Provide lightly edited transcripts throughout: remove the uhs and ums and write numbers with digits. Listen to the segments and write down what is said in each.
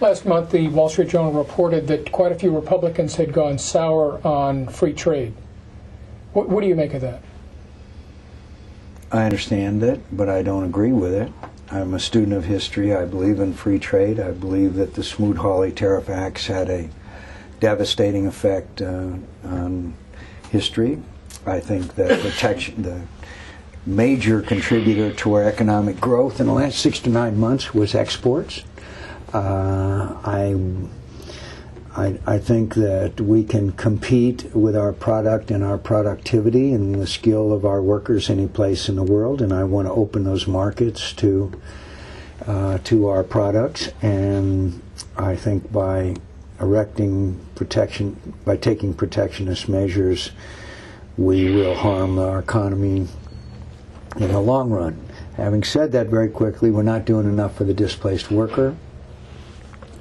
Last month, the Wall Street Journal reported that quite a few Republicans had gone sour on free trade. What do you make of that? I understand it, but I don't agree with it. I'm a student of history. I believe in free trade. I believe that the Smoot-Hawley Tariff Acts had a devastating effect on history. I think that the major contributor to our economic growth in the last 6 to 9 months was exports. I think that we can compete with our product and our productivity and the skill of our workers any place in the world, and I want to open those markets to our products. And I think by taking protectionist measures, we will harm our economy in the long run. Having said that, very quickly, we're not doing enough for the displaced worker.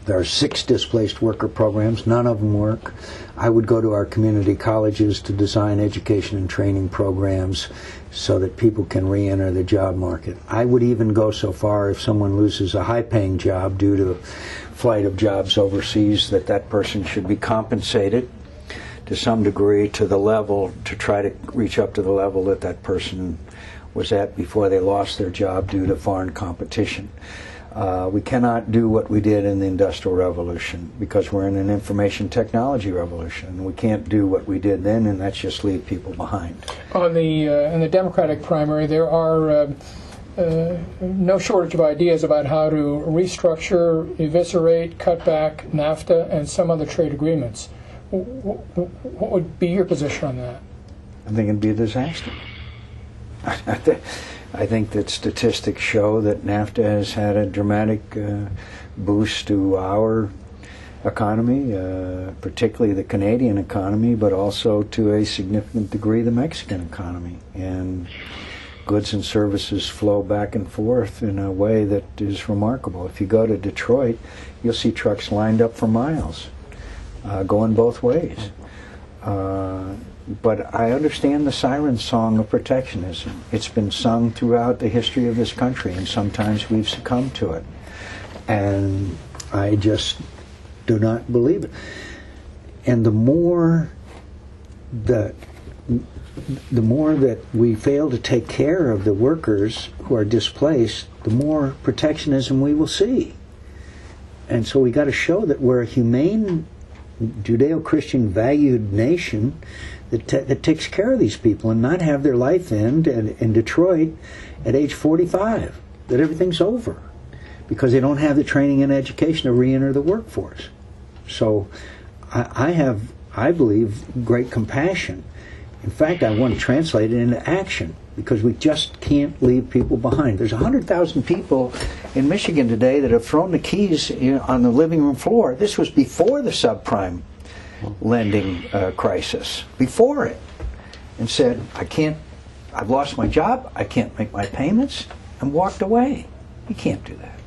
There are 6 displaced worker programs. None of them work. I would go to our community colleges to design education and training programs so that people can re-enter the job market. I would even go so far, if someone loses a high-paying job due to flight of jobs overseas, that person should be compensated to some degree to try to reach up to the level that person was at before they lost their job due to foreign competition. We cannot do what we did in the Industrial Revolution because we're in an information technology revolution. We can't do what we did then, and that's just leave people behind. In the Democratic primary, there are no shortage of ideas about how to restructure, eviscerate, cut back NAFTA and some other trade agreements. What would be your position on that? I think it'd be a disaster. I think that statistics show that NAFTA has had a dramatic boost to our economy, particularly the Canadian economy, but also to a significant degree the Mexican economy. And goods and services flow back and forth in a way that is remarkable. If you go to Detroit, you'll see trucks lined up for miles, going both ways. But I understand the siren song of protectionism. It's been sung throughout the history of this country, and sometimes we've succumbed to it. And I just do not believe it. And the more that we fail to take care of the workers who are displaced, the more protectionism we will see. And so we got to show that we're a humane, Judeo-Christian valued nation that takes care of these people and not have their life end in Detroit at age 45, that everything's over because they don't have the training and education to re-enter the workforce. So I believe, great compassion. In fact, I want to translate it into action because we just can't leave people behind. There's 100,000 people in Michigan today that have thrown the keys on the living room floor. This was before the subprime lending crisis, before it, and said, I've lost my job, I can't make my payments, and walked away. You can't do that.